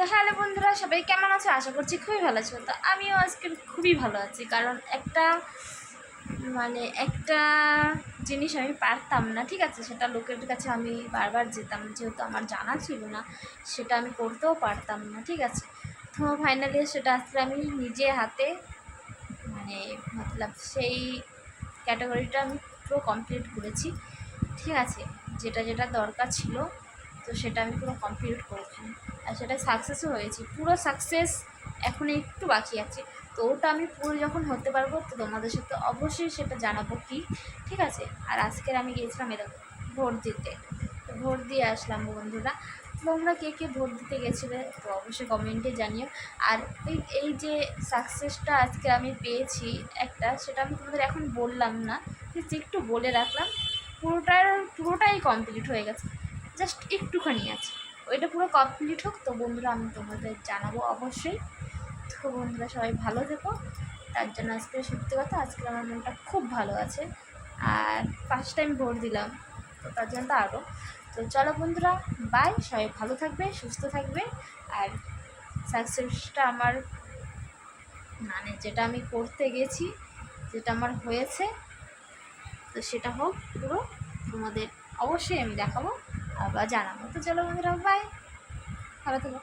তো হ্যালো বন্ধুরা, সবাই কেমন আছো? আশা করছি খুবই ভালো আছো। তো আমিও আজকে খুবই ভালো আছি, কারণ একটা জিনিস আমি পারতাম না, ঠিক আছে? সেটা লোকের কাছে আমি বারবার যেতাম, যেহেতু আমার জানা ছিল না, সেটা আমি করতেও পারতাম না, ঠিক আছে? তো ফাইনালি সেটা আজকে আমি নিজে হাতে মতলব সেই ক্যাটাগরিটা আমি পুরো কমপ্লিট করেছি, ঠিক আছে? যেটা যেটা দরকার ছিল, তো সেটা আমি পুরো কমপ্লিট করেছি, আর সেটা সাকসেসও হয়েছি, পুরো সাকসেস। এখন একটু বাকি আছে, তো ওটা আমি পুরো যখন হতে পারবো তো তোমাদের সাথে অবশ্যই সেটা জানাবো, কি ঠিক আছে? আর আজকের আমি গিয়েছিলাম এরকম ভোট দিতে, তো ভোট দিয়ে আসলাম বন্ধুরা। তোমরা কে কে ভোট দিতে গেছিলে তো অবশ্যই কমেন্টে জানিও। আর এই যে সাকসেসটা আজকে আমি পেয়েছি একটা, সেটা আমি তোমাদের এখন বললাম না, একটু বলে রাখলাম। পুরোটাই কমপ্লিট হয়ে গেছে, জাস্ট একটুখানি আছে, ওইটা পুরো কমপ্লিট হোক তো বন্ধুরা আমি তোমাদের জানাবো অবশ্যই। তো বন্ধুরা সবাই ভালো থেকো। তার জন্য আজকে সত্যি কথা, আজকে আমার মনটা খুব ভালো আছে, আর ফার্স্ট টাইম ভোট দিলাম, তো তার জন্য তো আরও। তো চলো বন্ধুরা, বাই, সবাই ভালো থাকবে, সুস্থ থাকবে। আর সাকসেসটা আমার যেটা আমি করতে গেছি, যেটা আমার হয়েছে, তো সেটা হোক পুরো, তোমাদের অবশ্যই আমি দেখাবো বা জানাবো। তো চলো বন্ধুরা, বাই, ভালো থেকো।